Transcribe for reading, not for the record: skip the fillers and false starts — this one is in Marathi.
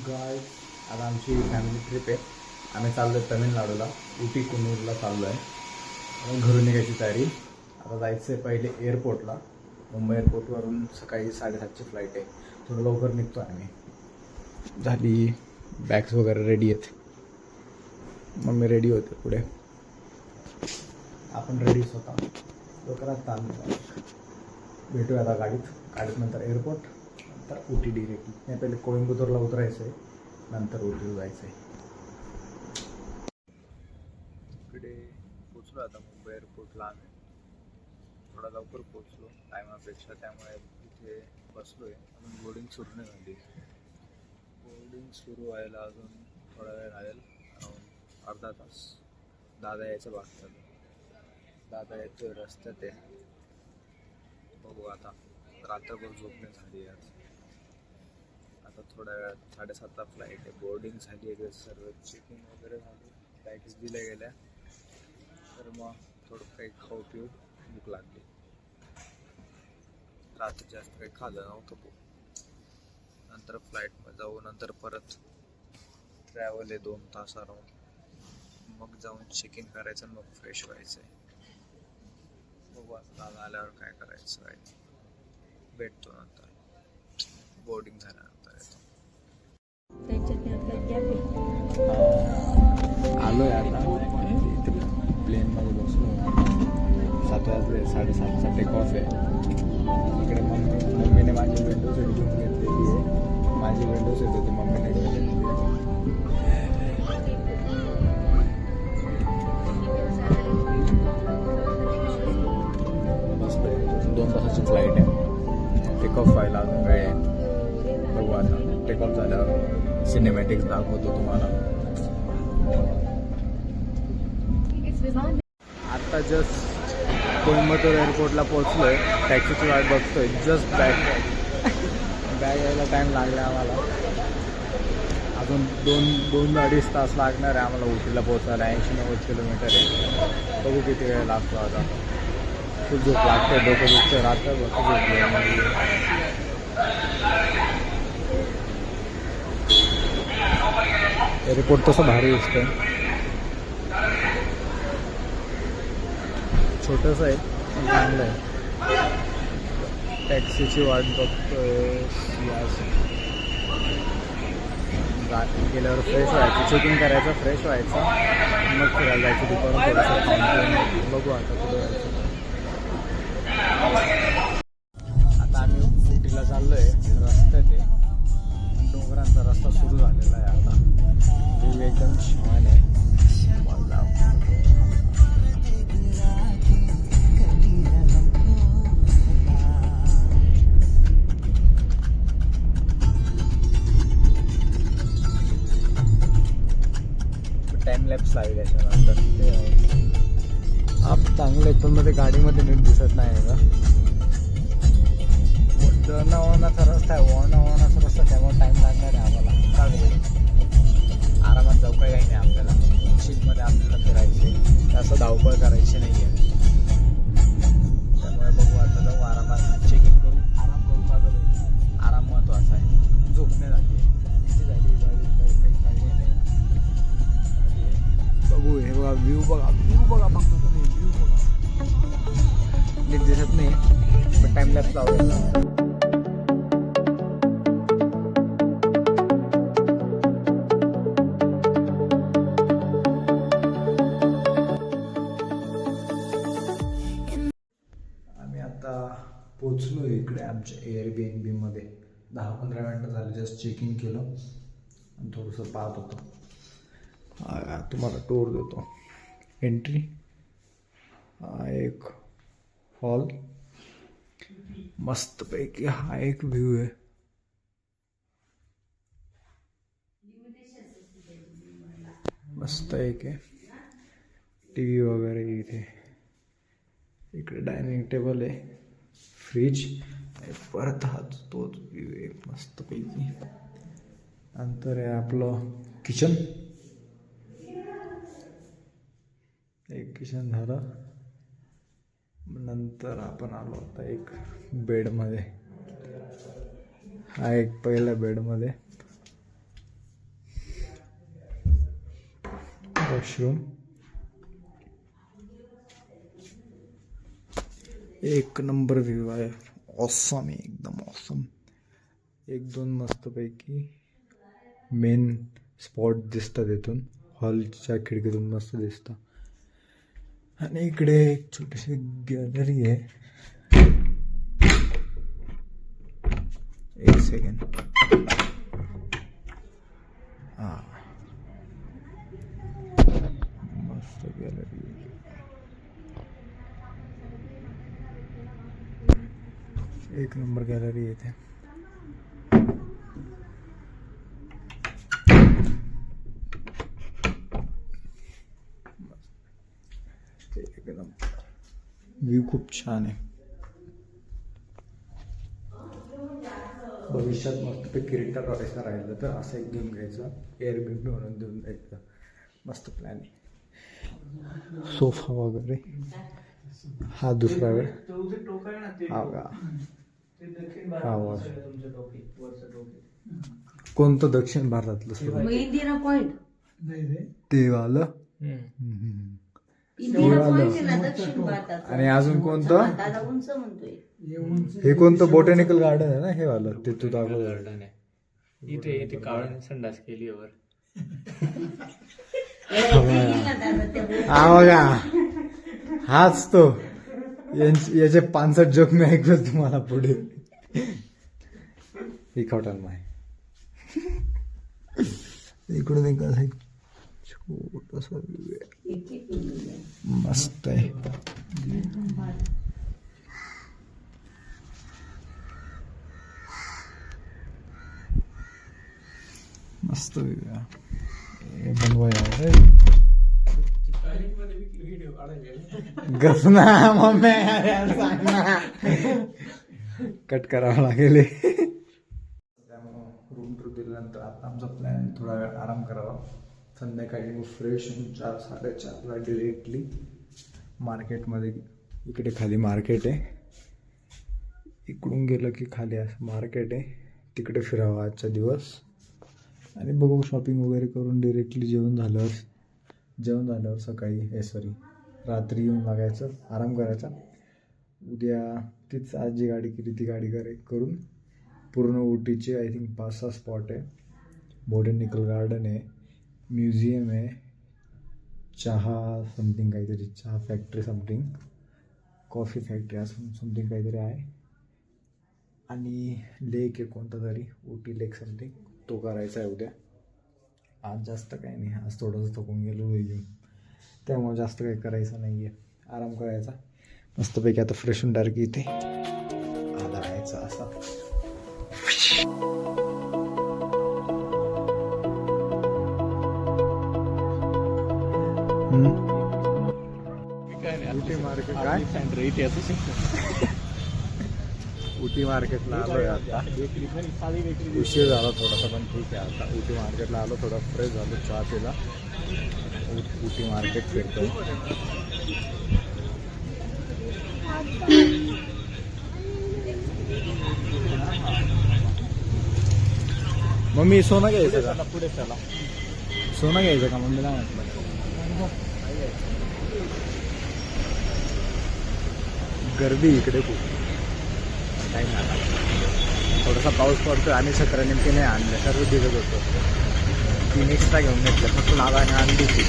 गाय आता आमची फॅमिली ट्रिप आहे. आम्ही चाललो आहे तमिळनाडूला, उटी कुन्नूरला चाललो आहे. आणि घरून निघायची तयारी. आता जायचं आहे पहिले एअरपोर्टला. मुंबई एअरपोर्टवरून सकाळी 7:30ची फ्लाईट आहे. थोडं लवकर निघतो आहे आम्ही. झाली बॅग्स वगैरे रेडी आहेत. मम्मी रेडी होते पुढे, आपण रेडीच होता. लवकरात चालू भेटूया आता गाडीत नंतर एअरपोर्ट, नंतर उटी डिरेक्टली. नाही, पहिले कोइंबतूरला उतरायचं आहे, नंतर उटीला जायचं आहे. इकडे पोचलो आता मुंबई एअरपोर्टला. आम्ही थोडा लवकर पोचलो टायमापेक्षा, त्यामुळे इथे बसलो आहे. अजून बोर्डिंग सुरू नाही झाली. बोर्डिंग सुरू व्हायला अजून थोडा वेळ लागेल, अर्धा तास. दादा यायचं बाकी झालं. दादा येतो रस्त्यात आहे. बघू आता, रात्रभर झोपणे झाली आज. आता थोड्या वेळात 7:30ला फ्लाईट आहे. बोर्डिंग झाली आहे, सर्व चेकिंग वगैरे झाली, बॅगेज दिल्या गेल्या. तर मग थोडं काही खाऊ पिऊ, भूक लागली. रात्री जास्त काही खाल्लं नव्हतं. नंतर फ्लाईटमध्ये जाऊ, नंतर परत ट्रॅव्हल आहे 2 तास अराउंड. मग जाऊन चेकिंग करायचं, मग फ्रेश व्हायचं आहे. बघू आता आल्यावर काय करायचं आहे. भेटतो नंतर, बोर्डिंग झाल्यानंतर येतो. आलो आहे आता इथे प्लेनमध्ये बसलो. 7 वाजले, 7:30चा टेक ऑफ आहे. इकडे मम्मीने माझी विंडो सीट घेऊन घेतलेली आहे. माझी विंडो सीट होती, मम्मीने घेऊन घेतलेली. मस्त आहे. 2 तासाची फ्लाईट आहे. टेक ऑफ व्हायला अजून वेळ आहे. बघू आता टेक ऑफ झाल्यावर सिनेमॅटिक्स दाखवतो तुम्हाला. आता जस्ट कोइंबतूर एअरपोर्टला पोहोचलो आहे. टॅक्सीची वाट बघतोय. जस्ट बॅग यायला टाईम लागला आम्हाला. अजून 2-2.5 तास लागणार आहे आम्हाला उटीला पोहोचायला. 80-90 किलोमीटर आहे. बघू किती वेळ लागतो. आता खूप झोप लागते, डोकं दुखतं. रात्रभर झोप. एअरपोर्ट तसं भारी दिसतं. छोटंसं आहे, चांगलं आहे. टॅक्सीची वाट बघतोय. गेल्यावर फ्रेश व्हायचं, चेकिंग करायचं, फ्रेश व्हायचं, मग फिरायला जायचं. दुपारून थोडंसं खाऊन बघू आता कुठे जायचं. आता आम्ही उटीला चाललो आहे. रस्त्यात आहे, डोंगरांचा रस्ता सुरू झालेला आहे. आता व्ह्यू एकदम छान आहे. टाइम लॅप्स लागेल याच्यानंतर. आप चांगले आहेत, पण मध्ये गाडीमध्ये नीट दिसत नाही का. वळणावळणाचा रस्ता आहे, वळणावळणाचा रस्ता, त्यामुळे टाईम लागणार आहे आम्हाला. चालेल, आरामात जाऊ, काही नाही आपल्याला. शीटमध्ये आपल्याला फिरायचे, जास्त धावपळ करायची नाही आहे. त्यामुळे बघू आता, जाऊ आरामात, चेकिंग करू, आराम करू. माझं आराम महत्त्वाचा आहे. झोपणे झाली आहे, किती झाली काही काळजी नाही. बघू, हे बघा व्ह्यू बघा फक्त तुम्ही. व्ह्यू बघा, नीट दिसत नाही, पण टाइम लॅप्स लावला. आम्ही आता पोचलो इकडे आमच्या Airbnb मध्ये. 10-15 मिनटं झाले, जस्ट चेकिंग केलं आणि थोडंसं पाहत होतो. तुम्हाला टूर देतो. एंट्री, हा एक हॉल, मस्तपैकी हा एक व्ह्यू आहे. मस्त एक आहे. टी व्ही वगैरे इथे. इकडे डायनिंग टेबल आहे, फ्रीज, परत हा तोच व्ह्यू आहे मस्तपैकी. नंतर आहे आपलं किचन. एक किचन झालं. नंतर आपण आलो आता एक बेडमध्ये. हा एक पहिला बेडमध्ये वॉशरूम एक नंबर व्ह्यू आहे. ऑसम आहे, एकदम ऑसम. एक दोन मस्तपैकी मेन स्पॉट दिसतात इथून, हॉलच्या खिडकीतून मस्त दिसतं. आणि इकडे एक छोटीशी गॅलरी आहे. एक सेकंड. हां, मस्त गॅलरी. एक नंबर गॅलरी इथे. एकदम व्ह्यू खूप छान आहे. भविष्यात मस्तपैकी रिटायर व्हायचं राहिलं तर असं एक घेऊन घ्यायचं, एअरबीएनबी म्हणून देऊन द्यायचं. मस्त प्लॅन आहे. सोफा वगैरे. हा दुसरा वेळ. हा का? हा वॉश. कोणतं दक्षिण भारतातलं सुरू? इंदिरा पॉइंट ते वालं. आणि अजून कोणतं? दादा उंच म्हणतोय. हे कोणतं बॉटॅनिकल गार्डन आहे ना हे वालं? ते तू दाखव. गार्डन आहे इथे. इथे कावळ्याने संडास केली वर. हा बघा, हाच तो. याचे 65 जोक मी ऐकलं तुम्हाला पुढे. एक हॉटेल माय. इकडून एक छोटासा व्ह्यू आहे. मस्त आहे. मस्त व्ह्यू आहे. बनवाय गप ना मम्मी, सांग ना. कट करावं लागेल. रूम टूर दिल्यानंतर आता आमचा प्लॅन थोडा वेळ आराम करावा. संध्याकाळी मग फ्रेश होऊन 4 साडेचारला डिरेक्टली मार्केटमध्ये. इकडे खाली मार्केट आहे. इकडून गेलं की खाली असं मार्केट आहे. तिकडे फिरावं आजचा दिवस आणि बघू शॉपिंग वगैरे करून डिरेक्टली जेवण झाल्यावर सकाळी रात्री येऊन लागायचं, आराम करायचा. उद्या तीच आज जी गाडी केली ती गाडी करून पूर्ण उटीचे आय थिंक 5-6 स्पॉट आहे. बॉटॅनिकल गार्डन आहे, म्युझियम आहे, चहा समथिंग काहीतरी, चहा फॅक्टरी समथिंग, कॉफी फॅक्टरी असं समथिंग काहीतरी आहे. आणि लेक आहे कोणता तरी, उटी लेक समथिंग, तो करायचा आहे उद्या. आज जास्त काही नाही, आज थोडंसं थकून गेलो येऊन, त्यामुळे जास्त काही करायचं नाही आहे, आराम करायचा मस्तपैकी. आता फ्रेश होऊन डायरेक्ट इथे आला राहायचा असा. उटी मार्केट काय उटी मार्केटला आलोय आता. उशीर झाला थोडासा पण ठीक आहे. आता उटी मार्केटला आलो, थोडा फ्रेश झालो, चहा पिला, उटी मार्केट फिरतो. मम्मी सोनं घ्यायचं का? पुढे चला. सोनं घ्यायचं का मम्मीला म्हटलं? गर्दी इकडे खूप. काही नाही, थोडासा पाऊस पडतो आणि 17 नेमके नाही आणले, सर्व भिजत होतो. 3 एक्स्ट्रा घेऊन घेतलं फक्त नावाने आणली ती.